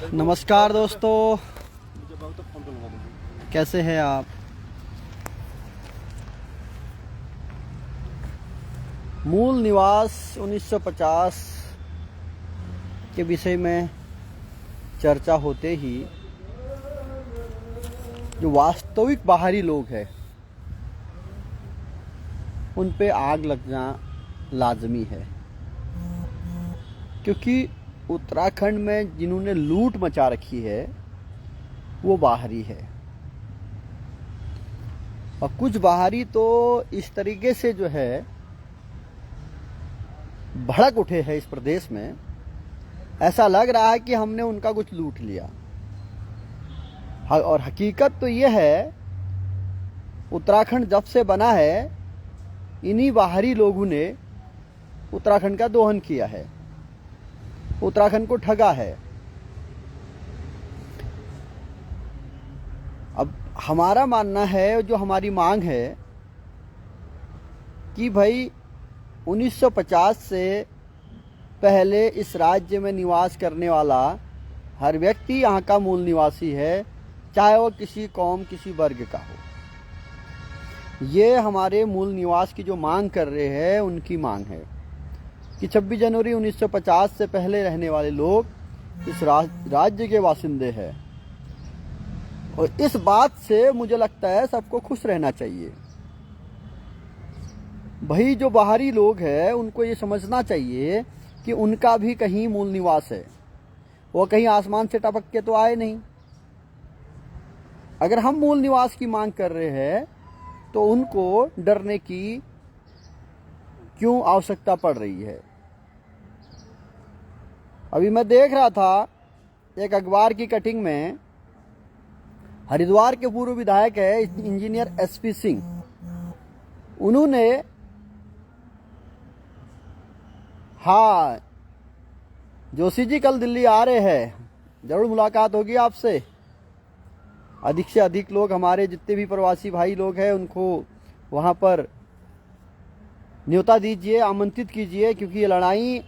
नमस्कार दोस्तों, कैसे हैं आप। मूल निवास 1950 के विषय में चर्चा होते ही जो वास्तविक बाहरी लोग हैं उन पे आग लगना लाजमी है, क्योंकि उत्तराखंड में जिन्होंने लूट मचा रखी है वो बाहरी है। और कुछ बाहरी तो इस तरीके से जो है भड़क उठे हैं इस प्रदेश में, ऐसा लग रहा है कि हमने उनका कुछ लूट लिया। और हकीकत तो ये है, उत्तराखंड जब से बना है इन्हीं बाहरी लोगों ने उत्तराखंड का दोहन किया है, उत्तराखंड को ठगा है। अब हमारा मानना है, जो हमारी मांग है कि भाई 1950 से पहले इस राज्य में निवास करने वाला हर व्यक्ति यहाँ का मूल निवासी है, चाहे वो किसी कौम किसी वर्ग का हो। ये हमारे मूल निवास की जो मांग कर रहे हैं उनकी मांग है कि 26 जनवरी 1950 से पहले रहने वाले लोग इस राज्य के वासिंदे हैं। और इस बात से मुझे लगता है सबको खुश रहना चाहिए। भाई जो बाहरी लोग हैं उनको ये समझना चाहिए कि उनका भी कहीं मूल निवास है, वो कहीं आसमान से टपक के तो आए नहीं। अगर हम मूल निवास की मांग कर रहे हैं तो उनको डरने की क्यों आवश्यकता पड़ रही है। अभी मैं देख रहा था एक अखबार की कटिंग में, हरिद्वार के पूर्व विधायक है इंजीनियर एसपी सिंह, उन्होंने हाँ जोशी जी कल दिल्ली आ रहे हैं, जरूर मुलाकात होगी आपसे। अधिक से अधिक लोग, हमारे जितने भी प्रवासी भाई लोग हैं उनको वहाँ पर न्योता दीजिए, आमंत्रित कीजिए, क्योंकि ये लड़ाई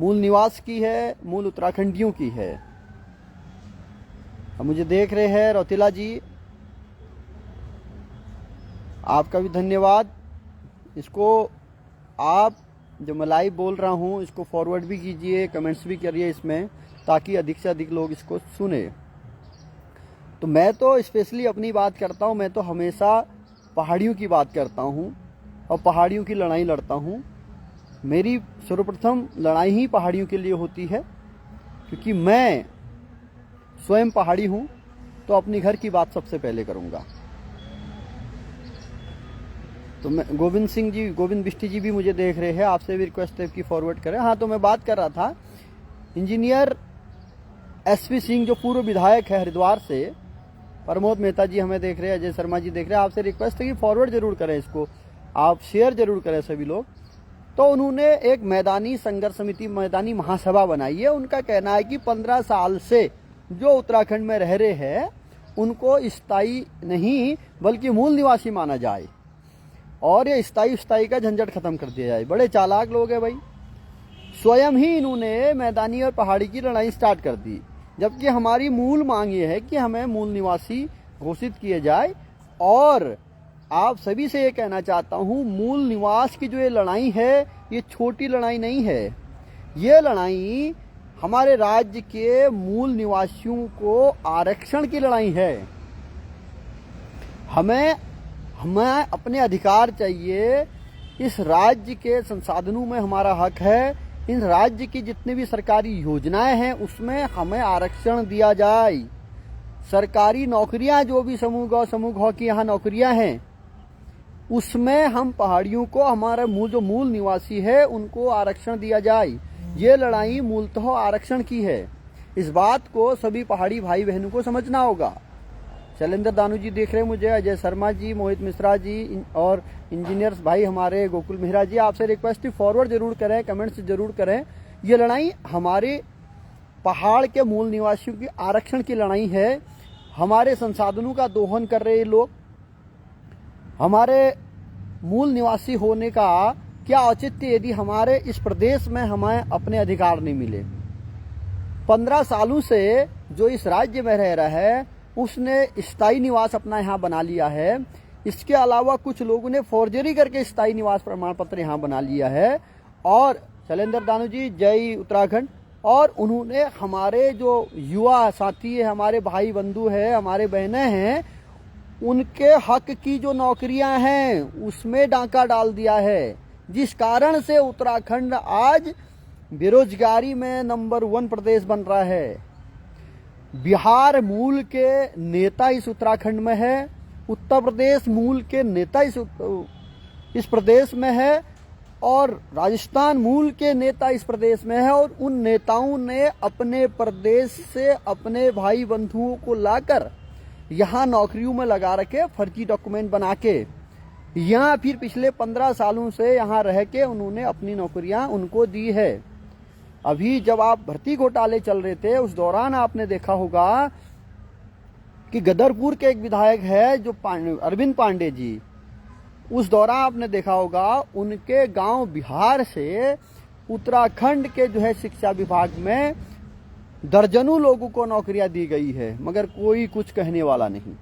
मूल निवास की है, मूल उत्तराखंडियों की है। अब मुझे देख रहे हैं रौतेला जी, आपका भी धन्यवाद। इसको आप जो मैं लाइव बोल रहा हूँ इसको फॉरवर्ड भी कीजिए, कमेंट्स भी करिए इसमें, ताकि अधिक से अधिक लोग इसको सुने। तो मैं तो स्पेशली अपनी बात करता हूँ, मैं तो हमेशा पहाड़ियों की बात करता हूँ और पहाड़ियों की लड़ाई लड़ता हूँ। मेरी सर्वप्रथम लड़ाई ही पहाड़ियों के लिए होती है, क्योंकि मैं स्वयं पहाड़ी हूँ, तो अपनी घर की बात सबसे पहले करूँगा। तो मैं गोविंद बिष्टी जी भी मुझे देख रहे हैं, आपसे भी रिक्वेस्ट है कि फॉरवर्ड करें। हाँ, तो मैं बात कर रहा था इंजीनियर एसपी सिंह जो पूर्व विधायक है हरिद्वार से, प्रमोद मेहता जी हमें देख रहे हैं, अजय शर्मा जी देख रहे हैं, आपसे रिक्वेस्ट है कि फॉरवर्ड जरूर करें इसको, आप शेयर जरूर करें सभी लोग। तो उन्होंने एक मैदानी संघर्ष समिति, मैदानी महासभा बनाई है। उनका कहना है कि 15 साल से जो उत्तराखंड में रह रहे हैं उनको स्थायी नहीं बल्कि मूल निवासी माना जाए, और ये स्थायी का झंझट खत्म कर दिया जाए। बड़े चालाक लोग हैं भाई, स्वयं ही इन्होंने मैदानी और पहाड़ी की लड़ाई स्टार्ट कर दी, जबकि हमारी मूल मांग ये है कि हमें मूल निवासी घोषित किए जाए। और आप सभी से ये कहना चाहता हूँ, मूल निवास की जो ये लड़ाई है ये छोटी लड़ाई नहीं है। ये लड़ाई हमारे राज्य के मूल निवासियों को आरक्षण की लड़ाई है। हमें अपने अधिकार चाहिए, इस राज्य के संसाधनों में हमारा हक है, इन राज्य की जितनी भी सरकारी योजनाएं हैं उसमें हमें आरक्षण दिया जाए। सरकारी नौकरियां जो भी समूह गौ की यहाँ नौकरियां हैं उसमें हम पहाड़ियों को, हमारा जो मूल निवासी है उनको आरक्षण दिया जाए। ये लड़ाई मूलतः आरक्षण की है। इस बात को सभी पहाड़ी भाई बहनों को समझना होगा। शैलेंद्र दानू जी देख रहे हैं मुझे, अजय शर्मा जी, मोहित मिश्रा जी और इंजीनियर्स भाई हमारे गोकुल मेहरा जी, आपसे रिक्वेस्ट है फॉरवर्ड जरूर करें, कमेंट्स जरूर करें। ये लड़ाई हमारे पहाड़ के मूल निवासियों की आरक्षण की लड़ाई है। हमारे संसाधनों का दोहन कर रहे लोग, हमारे मूल निवासी होने का क्या औचित्य यदि हमारे इस प्रदेश में हमें अपने अधिकार नहीं मिले। 15 सालों से जो इस राज्य में रह रहा है उसने स्थायी निवास अपना यहाँ बना लिया है। इसके अलावा कुछ लोगों ने फॉर्जरी करके स्थायी निवास प्रमाण पत्र यहाँ बना लिया है। और शैलेंद्र दानू जी, जय उत्तराखंड। और उन्होंने हमारे जो युवा साथी है, हमारे भाई बंधु है, हमारे बहनें हैं, उनके हक की जो नौकरियां हैं उसमें डांका डाल दिया है, जिस कारण से उत्तराखंड आज बेरोजगारी में नंबर 1 प्रदेश बन रहा है। बिहार मूल के नेता इस उत्तराखंड में है, उत्तर प्रदेश मूल के नेता इस प्रदेश में है, और राजस्थान मूल के नेता इस प्रदेश में है। और उन नेताओं ने अपने प्रदेश से अपने भाई बंधुओं को लाकर यहाँ नौकरियों में लगा रखे, फर्जी डॉक्यूमेंट बना के, या फिर पिछले 15 सालों से यहाँ रह के उन्होंने अपनी नौकरियां उनको दी है। अभी जब आप भर्ती घोटाले चल रहे थे उस दौरान आपने देखा होगा कि गदरपुर के एक विधायक है जो अरविंद पांडे जी, उस दौरान आपने देखा होगा उनके गांव बिहार से उत्तराखंड के जो है शिक्षा विभाग में दर्जनों लोगों को नौकरियां दी गई है, मगर कोई कुछ कहने वाला नहीं।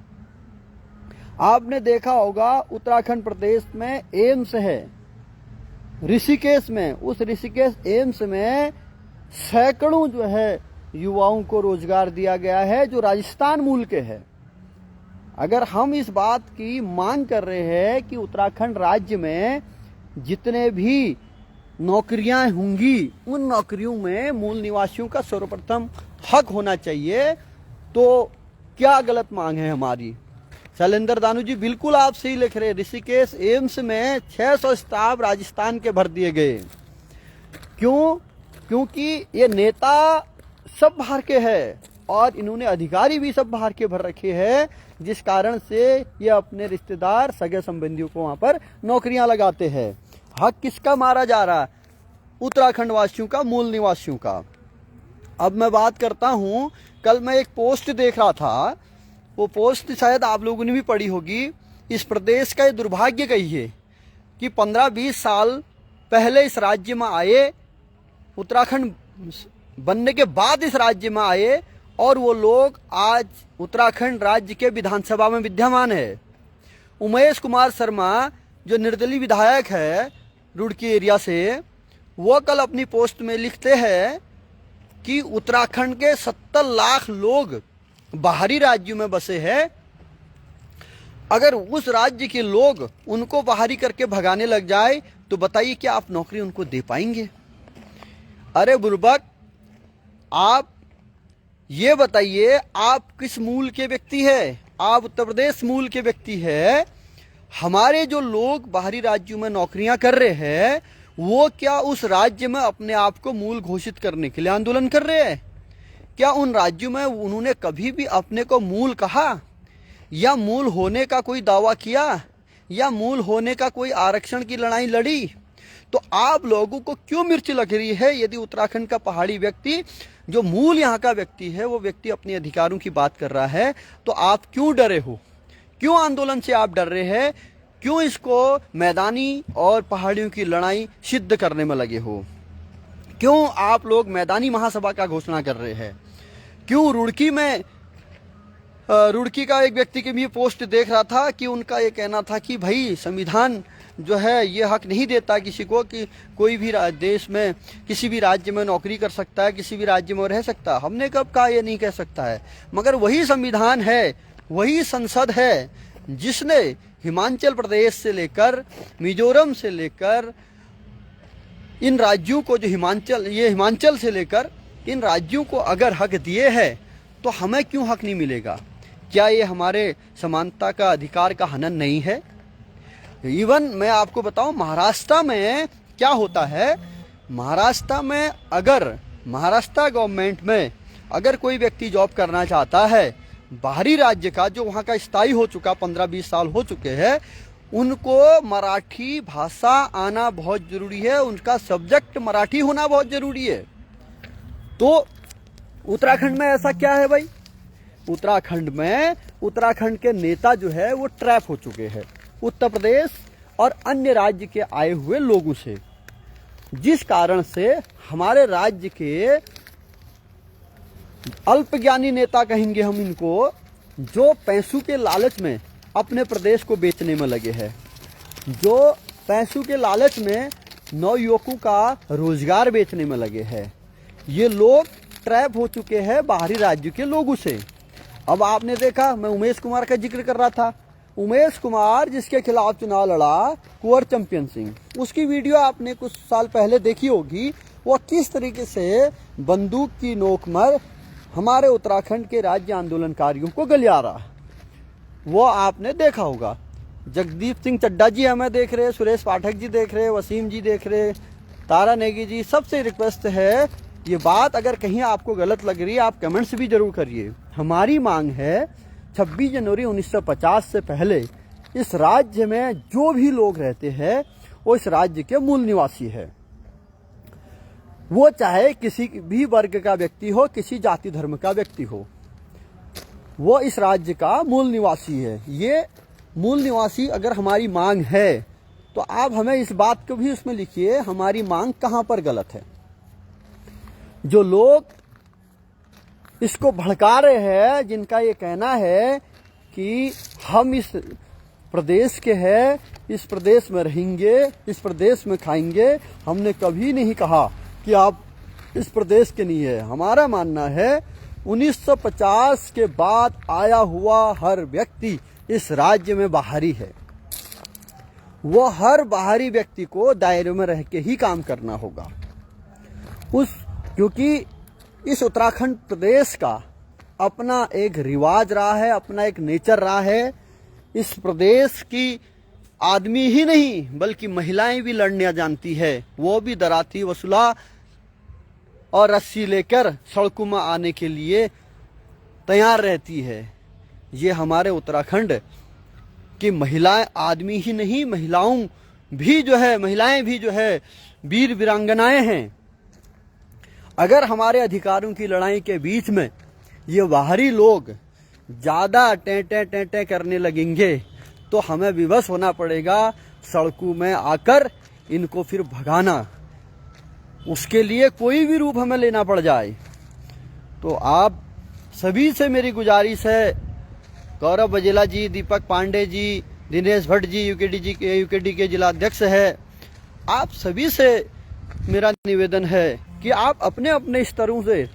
आपने देखा होगा उत्तराखंड प्रदेश में एम्स है ऋषिकेश में, उस ऋषिकेश एम्स में सैकड़ों जो है युवाओं को रोजगार दिया गया है जो राजस्थान मूल के हैं। अगर हम इस बात की मांग कर रहे हैं कि उत्तराखंड राज्य में जितने भी नौकरियां होंगी उन नौकरियों में मूल निवासियों का सर्वप्रथम हक होना चाहिए, तो क्या गलत मांग है हमारी? शैलेंद्र दानू जी, बिल्कुल आप सही लिख रहे हैं। ऋषिकेश एम्स में 600 स्टाफ राजस्थान के भर दिए गए। क्यों? क्योंकि ये नेता सब बाहर के हैं और इन्होंने अधिकारी भी सब बाहर के भर रखे हैं, जिस कारण से ये अपने रिश्तेदार सगे संबंधियों को वहां पर नौकरियां लगाते हैं। हक किसका मारा जा रहा? उत्तराखंड वासियों का, मूल निवासियों का। अब मैं बात करता हूं, कल मैं एक पोस्ट देख रहा था, वो पोस्ट शायद आप लोगों ने भी पढ़ी होगी। इस प्रदेश का ये दुर्भाग्य कहिए कि 15-20 साल पहले इस राज्य में आए, उत्तराखंड बनने के बाद इस राज्य में आए, और वो लोग आज उत्तराखंड राज्य के विधानसभा में विद्यमान है। उमेश कुमार शर्मा जो निर्दलीय विधायक है रुड़की एरिया से, वो कल अपनी पोस्ट में लिखते हैं कि उत्तराखंड के 70 लाख लोग बाहरी राज्यों में बसे हैं। अगर उस राज्य के लोग उनको बाहरी करके भगाने लग जाए तो बताइए क्या आप नौकरी उनको दे पाएंगे? अरे बुर्बक, आप ये बताइए आप किस मूल के व्यक्ति है? आप उत्तर प्रदेश मूल के व्यक्ति है। हमारे जो लोग बाहरी राज्यों में नौकरियां कर रहे हैं वो क्या उस राज्य में अपने आप को मूल घोषित करने के लिए आंदोलन कर रहे हैं? क्या उन राज्यों में उन्होंने कभी भी अपने को मूल कहा, या मूल होने का कोई दावा किया, या मूल होने का कोई आरक्षण की लड़ाई लड़ी? तो आप लोगों को क्यों मिर्च लग रही है यदि उत्तराखंड का पहाड़ी व्यक्ति जो मूल यहाँ का व्यक्ति है वो व्यक्ति अपने अधिकारों की बात कर रहा है? तो आप क्यों डरे हो? क्यों आंदोलन से आप डर रहे हैं? क्यों इसको मैदानी और पहाड़ियों की लड़ाई सिद्ध करने में लगे हो? क्यों आप लोग मैदानी महासभा का घोषणा कर रहे हैं? क्यों रुड़की में रुड़की का एक व्यक्ति की भी पोस्ट देख रहा था कि उनका ये कहना था कि भाई संविधान जो है ये हक नहीं देता किसी को कि कोई भी देश में किसी भी राज्य में नौकरी कर सकता है, किसी भी राज्य में रह सकता। हमने कब कहा ये नहीं कह सकता है? मगर वही संविधान है, वही संसद है जिसने हिमाचल प्रदेश से लेकर मिजोरम से लेकर इन राज्यों को, जो हिमाचल से लेकर इन राज्यों को अगर हक दिए हैं तो हमें क्यों हक नहीं मिलेगा? क्या ये हमारे समानता का अधिकार का हनन नहीं है? इवन मैं आपको बताऊं महाराष्ट्र में क्या होता है। महाराष्ट्र में अगर महाराष्ट्र गवर्नमेंट में अगर कोई व्यक्ति जॉब करना चाहता है बाहरी राज्य का, जो वहाँ का स्थायी हो चुका 15-20 साल हो चुके हैं, उनको मराठी भाषा आना बहुत जरूरी है, उनका सब्जेक्ट मराठी होना बहुत जरूरी है। तो उत्तराखंड में ऐसा क्या है भाई? उत्तराखंड में उत्तराखंड के नेता जो है वो ट्रैप हो चुके हैं उत्तर प्रदेश और अन्य राज्य के आए हुए लोगों से, जिस कारण से हमारे राज्य के अल्पज्ञानी नेता कहेंगे हम इनको, जो पैसों के लालच में अपने प्रदेश को बेचने में लगे हैं, जो पैसों के लालच में नवयुवकों का रोजगार बेचने में लगे हैं। ये लोग ट्रैप हो चुके हैं बाहरी राज्यों के लोगों से। अब आपने देखा, मैं उमेश कुमार का जिक्र कर रहा था, उमेश कुमार जिसके खिलाफ चुनाव लड़ा, कुंवर चैंपियन सिंह, उसकी वीडियो आपने कुछ साल पहले देखी होगी। वो किस तरीके से बंदूक की नोक पर हमारे उत्तराखंड के राज्य आंदोलनकारियों को गलियारा, वो आपने देखा होगा। जगदीप सिंह चड्डा जी हमें देख रहे, सुरेश पाठक जी देख रहे, वसीम जी देख रहे, तारा नेगी जी, सबसे रिक्वेस्ट है, ये बात अगर कहीं आपको गलत लग रही है आप कमेंट्स भी जरूर करिए। हमारी मांग है 26 जनवरी 1950 से पहले इस राज्य में जो भी लोग रहते हैं वो इस राज्य के मूल निवासी है। वो चाहे किसी भी वर्ग का व्यक्ति हो, किसी जाति धर्म का व्यक्ति हो, वो इस राज्य का मूल निवासी है। ये मूल निवासी अगर हमारी मांग है तो आप हमें इस बात को भी उसमें लिखिए, हमारी मांग कहां पर गलत है। जो लोग इसको भड़का रहे हैं, जिनका ये कहना है कि हम इस प्रदेश के हैं, इस प्रदेश में रहेंगे, इस प्रदेश में खाएंगे, हमने कभी नहीं कहा कि आप इस प्रदेश के नहीं है। हमारा मानना है 1950 के बाद आया हुआ हर व्यक्ति इस राज्य में बाहरी है। वो हर बाहरी व्यक्ति को दायरे में रह के ही काम करना होगा। क्योंकि इस उत्तराखंड प्रदेश का अपना एक रिवाज रहा है, अपना एक नेचर रहा है। इस प्रदेश की आदमी ही नहीं बल्कि महिलाएं भी लड़ने जानती है, वो भी दराती वसूला और रस्सी लेकर सड़कों में आने के लिए तैयार रहती है। ये हमारे उत्तराखंड की महिलाएं, आदमी ही नहीं, महिलाएं भी जो है वीर वीरांगनाएं हैं। अगर हमारे अधिकारों की लड़ाई के बीच में ये बाहरी लोग ज्यादा टें करने लगेंगे तो हमें विवश होना पड़ेगा, सड़कों में आकर इनको फिर भगाना, उसके लिए कोई भी रूप हमें लेना पड़ जाए। तो आप सभी से मेरी गुजारिश है, गौरव बजेला जी, दीपक पांडे जी, दिनेश भट्ट जी यूकेडी के जिला अध्यक्ष है, आप सभी से मेरा निवेदन है कि आप अपने अपने स्तरों से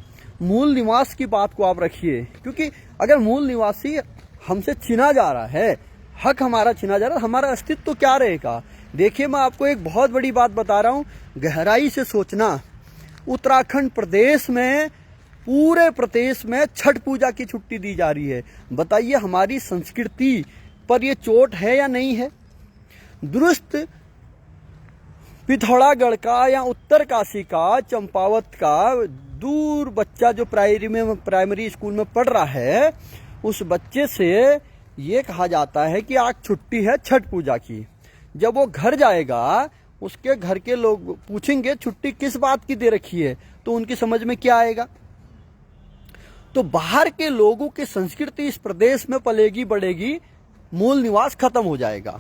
मूल निवास की बात को आप रखिए। क्योंकि अगर मूल निवासी हमसे छीना जा रहा है, हक हमारा छीना जा रहा है, हमारा अस्तित्व तो क्या रहेगा। देखिए, मैं आपको एक बहुत बड़ी बात बता रहा हूँ, गहराई से सोचना। उत्तराखंड प्रदेश में, पूरे प्रदेश में छठ पूजा की छुट्टी दी जा रही है। बताइए हमारी संस्कृति पर यह चोट है या नहीं है। दुरुस्त पिथौरागढ़ का या उत्तरकाशी का, चंपावत का दूर बच्चा जो प्राइमरी स्कूल में पढ़ रहा है, उस बच्चे से ये कहा जाता है कि आज छुट्टी है छठ पूजा की। जब वो घर जाएगा, उसके घर के लोग पूछेंगे छुट्टी किस बात की दे रखी है, तो उनकी समझ में क्या आएगा। तो बाहर के लोगों की संस्कृति इस प्रदेश में पलेगी बढ़ेगी, मूल निवास खत्म हो जाएगा।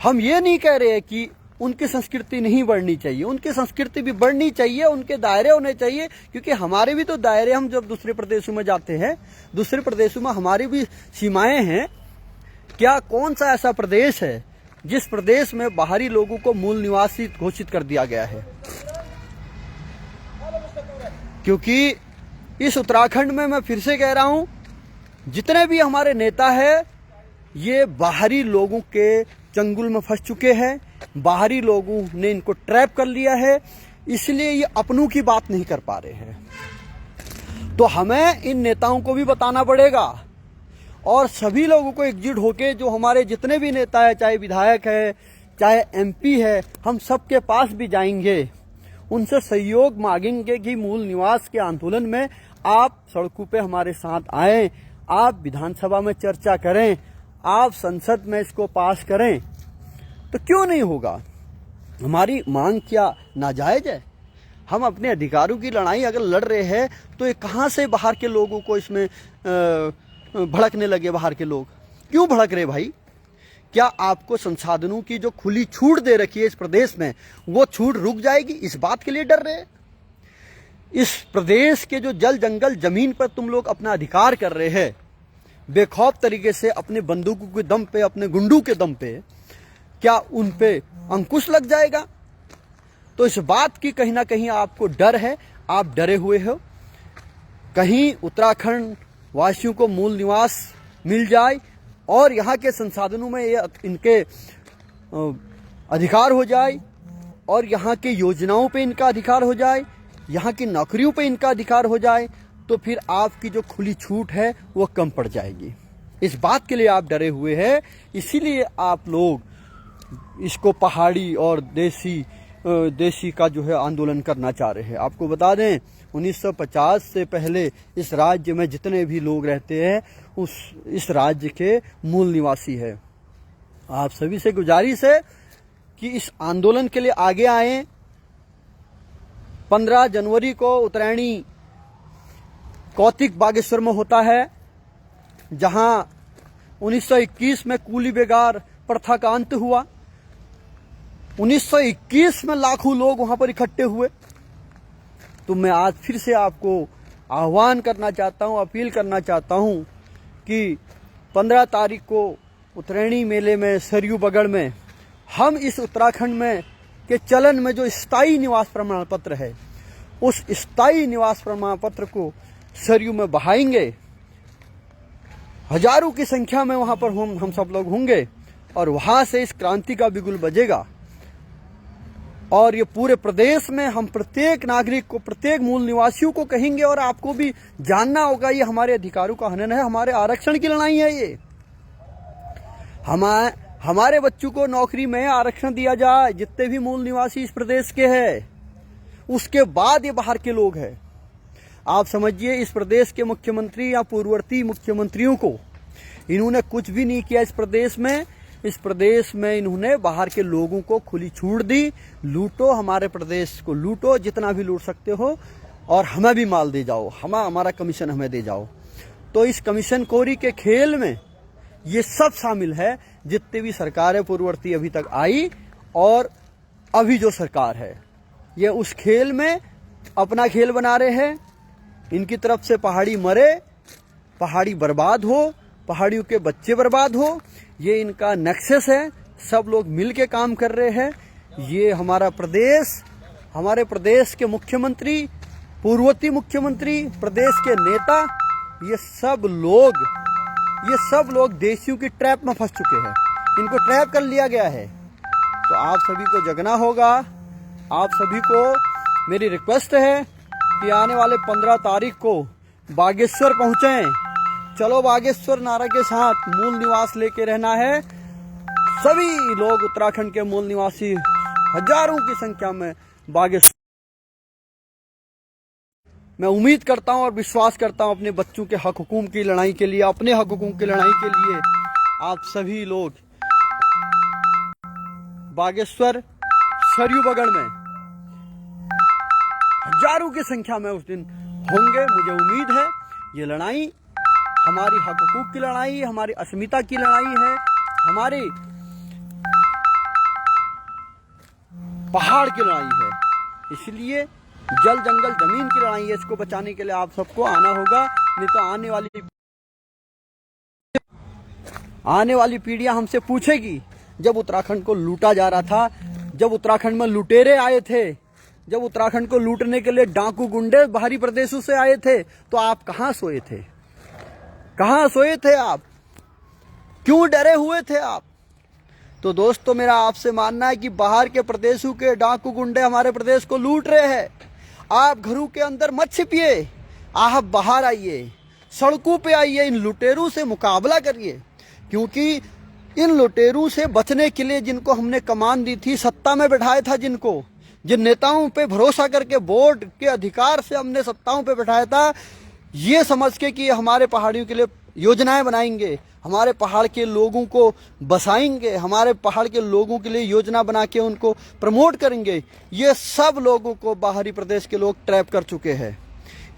हम ये नहीं कह रहे कि उनकी संस्कृति नहीं बढ़नी चाहिए, उनकी संस्कृति भी बढ़नी चाहिए, उनके दायरे होने चाहिए। क्योंकि हमारे भी तो दायरे, हम जब दूसरे प्रदेशों में जाते हैं, दूसरे प्रदेशों में हमारी भी सीमाएं हैं। क्या कौन सा ऐसा प्रदेश है जिस प्रदेश में बाहरी लोगों को मूल निवासी घोषित कर दिया गया है। क्योंकि इस उत्तराखंड में मैं फिर से कह रहा हूं, जितने भी हमारे नेता हैं ये बाहरी लोगों के चंगुल में फंस चुके हैं, बाहरी लोगों ने इनको ट्रैप कर लिया है, इसलिए ये अपनों की बात नहीं कर पा रहे हैं। तो हमें इन नेताओं को भी बताना पड़ेगा और सभी लोगों को एकजुट होकर, जो हमारे जितने भी नेता है, चाहे विधायक है, चाहे एमपी है, हम सबके पास भी जाएंगे, उनसे सहयोग मांगेंगे कि मूल निवास के आंदोलन में आप सड़कों पे हमारे साथ आएं, आप विधानसभा में चर्चा करें, आप संसद में इसको पास करें। तो क्यों नहीं होगा। हमारी मांग क्या नाजायज है। हम अपने अधिकारों की लड़ाई अगर लड़ रहे हैं तो ये कहां से बाहर के लोगों को इसमें भड़कने लगे। बाहर के लोग क्यों भड़क रहे भाई। क्या आपको संसाधनों की जो खुली छूट दे रखी है इस प्रदेश में, वो छूट रुक जाएगी, इस बात के लिए डर रहे हैं। इस प्रदेश के जो जल जंगल जमीन पर तुम लोग अपना अधिकार कर रहे हैं बेखौफ तरीके से, अपने बंदूकों के दम पे, अपने गुंडों के दम पे, क्या उन पे अंकुश लग जाएगा? तो इस बात की कहीं ना कहीं आपको डर है, आप डरे हुए हो कहीं उत्तराखंड वासियों को मूल निवास मिल जाए और यहाँ के संसाधनों में ये इनके अधिकार हो जाए और यहाँ के योजनाओं पे इनका अधिकार हो जाए, यहाँ की नौकरियों पे इनका अधिकार हो जाए, तो फिर आपकी जो खुली छूट है वो कम पड़ जाएगी। इस बात के लिए आप डरे हुए हैं, इसीलिए आप लोग इसको पहाड़ी और देसी का जो है आंदोलन करना चाह रहे हैं। आपको बता दें 1950 से पहले इस राज्य में जितने भी लोग रहते हैं इस राज्य के मूल निवासी है। आप सभी से गुजारिश है कि इस आंदोलन के लिए आगे आए। 15 जनवरी को उत्तरायणी कौतिक बागेश्वर में होता है, जहां 1921 में कूली बेगार प्रथा का अंत हुआ। 1921 में लाखों लोग वहां पर इकट्ठे हुए। तो मैं आज फिर से आपको आह्वान करना चाहता हूं, अपील करना चाहता हूं कि 15 तारीख को उत्तरायणी मेले में सरयू बगड़ में हम इस उत्तराखंड में के चलन में जो स्थायी निवास प्रमाण पत्र है, उस स्थायी निवास प्रमाण पत्र को सरयू में बहाएंगे। हजारों की संख्या में वहां पर हम सब लोग होंगे और वहां से इस क्रांति का बिगुल बजेगा। और ये पूरे प्रदेश में हम प्रत्येक नागरिक को, प्रत्येक मूल निवासियों को कहेंगे, और आपको भी जानना होगा ये हमारे अधिकारों का हनन है, हमारे आरक्षण की लड़ाई है। ये हमारे बच्चों को नौकरी में आरक्षण दिया जाए, जितने भी मूल निवासी इस प्रदेश के हैं। उसके बाद ये बाहर के लोग हैं। आप समझिए, इस प्रदेश के मुख्यमंत्री या पूर्ववर्ती मुख्यमंत्रियों को इन्होंने कुछ भी नहीं किया। इस प्रदेश में इन्होंने बाहर के लोगों को खुली छूट दी। लूटो, हमारे प्रदेश को लूटो, जितना भी लूट सकते हो, और हमें भी माल दे जाओ, हमारा कमीशन हमें दे जाओ। तो इस कमीशन खोरी के खेल में ये सब शामिल है, जितने भी सरकारें पूर्ववर्ती अभी तक आई और अभी जो सरकार है, ये उस खेल में अपना खेल बना रहे हैं। इनकी तरफ से पहाड़ी मरे, पहाड़ी बर्बाद हो, पहाड़ियों के बच्चे बर्बाद हो, ये इनका नेक्सस है। सब लोग मिल के काम कर रहे हैं। ये हमारा प्रदेश, हमारे प्रदेश के मुख्यमंत्री, पूर्ववर्ती मुख्यमंत्री, प्रदेश के नेता, ये सब लोग देशियों की ट्रैप में फंस चुके हैं। इनको ट्रैप कर लिया गया है। तो आप सभी को जगना होगा। आप सभी को मेरी रिक्वेस्ट है कि आने वाले 15 तारीख को बागेश्वर पहुंचें। चलो बागेश्वर नारा के साथ मूल निवास लेके रहना है। सभी लोग उत्तराखंड के मूल निवासी हजारों की संख्या में बागेश्वर। मैं उम्मीद करता हूं और विश्वास करता हूं अपने बच्चों के हक हुकूक की लड़ाई के लिए, अपने हक हुकूक की लड़ाई के लिए आप सभी लोग बागेश्वर सरयू बगड़ में हजारों की संख्या में उस दिन होंगे। मुझे उम्मीद है ये लड़ाई हमारी हक हुकूक की लड़ाई, हमारी अस्मिता की लड़ाई है, हमारी पहाड़ की लड़ाई है। इसलिए जल जंगल जमीन की लड़ाई है। इसको बचाने के लिए आप सबको आना होगा, नहीं तो आने वाली पीढ़ियां हमसे पूछेगी, जब उत्तराखंड को लूटा जा रहा था, जब उत्तराखंड में लुटेरे आए थे, जब उत्तराखंड को लूटने के लिए डाकू गुंडे बाहरी प्रदेशों से आए थे, तो आप कहां सोए थे? कहां सोए थे आप? क्यों डरे हुए थे आप? तो दोस्तों, मेरा आपसे मानना है कि बाहर के प्रदेशों के डाकू गुंडे हमारे प्रदेश को लूट रहे हैं। आप घरों के अंदर मत छिपिए, आप बाहर आइए, सड़कों पे आइए, इन लुटेरों से मुकाबला करिए। क्योंकि इन लुटेरों से बचने के लिए जिनको हमने कमान दी थी, सत्ता में बैठाया था, जिन नेताओं पे भरोसा करके वोट के अधिकार से हमने सत्ताओं पे बैठाया था, ये समझ के कि हमारे पहाड़ियों के लिए योजनाएं बनाएंगे, हमारे पहाड़ के लोगों को बसाएंगे, हमारे पहाड़ के लोगों के लिए योजना बना के उनको प्रमोट करेंगे, ये सब लोगों को बाहरी प्रदेश के लोग ट्रैप कर चुके हैं।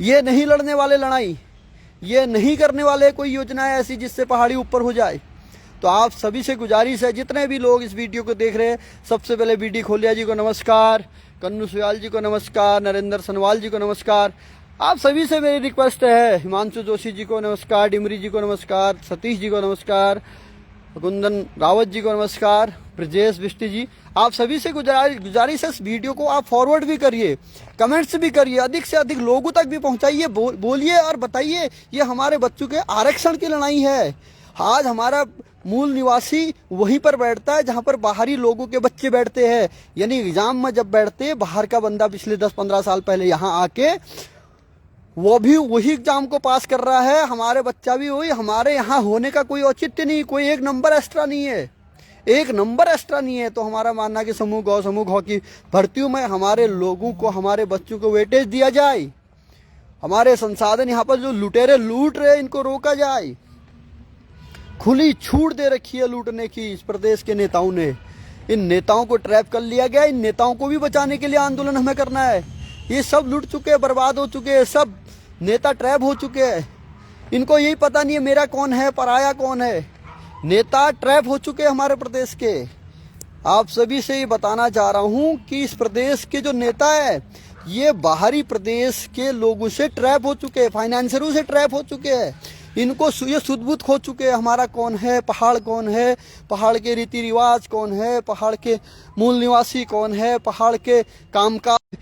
ये नहीं लड़ने वाले लड़ाई, ये नहीं करने वाले कोई योजनाएं ऐसी जिससे पहाड़ी ऊपर हो जाए। तो आप सभी से गुजारिश है, जितने भी लोग इस वीडियो को देख रहे हैं, सबसे पहले बीडी खोलिया जी को नमस्कार, कन्नू सुयाल जी को नमस्कार, नरेंद्र सनवाल जी को नमस्कार। आप सभी से मेरी रिक्वेस्ट है, हिमांशु जोशी जी को नमस्कार, डिमरी जी को नमस्कार, सतीश जी को नमस्कार, कुंदन रावत जी को नमस्कार, ब्रजेश बिष्टी जी, आप सभी से गुजारिश है, इस वीडियो को आप फॉरवर्ड भी करिए, कमेंट्स भी करिए, अधिक से अधिक लोगों तक भी पहुंचाइए, बोलिए और बताइए ये हमारे बच्चों के आरक्षण की लड़ाई है। आज हमारा मूल निवासी वहीं पर बैठता है जहां पर बाहरी लोगों के बच्चे बैठते हैं, यानी एग्जाम में जब बैठते हैं, बाहर का बंदा पिछले 10-15 साल पहले यहाँ आके वो भी वही एग्जाम को पास कर रहा है, हमारे बच्चा भी वही। हमारे यहाँ होने का कोई औचित्य नहीं, कोई एक नंबर एक्स्ट्रा नहीं है, एक नंबर एक्स्ट्रा नहीं है। तो हमारा मानना कि समूह गौ की भर्तियों में हमारे लोगों को, हमारे बच्चों को वेटेज दिया जाए, हमारे संसाधन यहाँ पर जो लुटेरे लूट रहे इनको रोका जाए। खुली छूट दे रखी है लूटने की इस प्रदेश के नेताओं ने, इन नेताओं को ट्रैप कर लिया गया। इन नेताओं को भी बचाने के लिए आंदोलन हमें करना है। ये सब लूट चुके हैं, बर्बाद हो चुके हैं, सब नेता ट्रैप हो चुके हैं। इनको यही पता नहीं है मेरा कौन है, पराया कौन है। नेता ट्रैप हो चुके हैं हमारे प्रदेश के। आप सभी से ये बताना चाह रहा हूं कि इस प्रदेश के जो नेता है ये बाहरी प्रदेश के लोगों से ट्रैप हो चुके हैं, फाइनेंसरों से ट्रैप हो चुके हैं। इनको ये सुध-बुध खो चुके हैं, हमारा कौन है, पहाड़ कौन है, पहाड़ के रीति रिवाज कौन है, पहाड़ के मूल निवासी कौन है, पहाड़ के कामकाज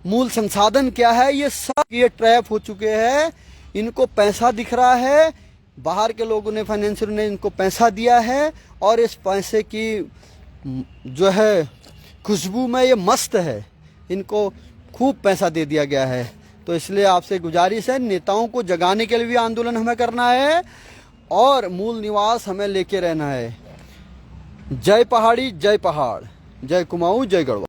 मूल संसाधन क्या है, ये सब ये ट्रैप हो चुके हैं। इनको पैसा दिख रहा है, बाहर के लोगों ने, फाइनेंसर ने इनको पैसा दिया है और इस पैसे की जो है खुशबू में ये मस्त है, इनको खूब पैसा दे दिया गया है। तो इसलिए आपसे गुजारिश है, नेताओं को जगाने के लिए भी आंदोलन हमें करना है और मूल निवास हमें लेके रहना है। जय पहाड़ी, जय पहाड़, जय कुमाऊं, जय गढ़वा।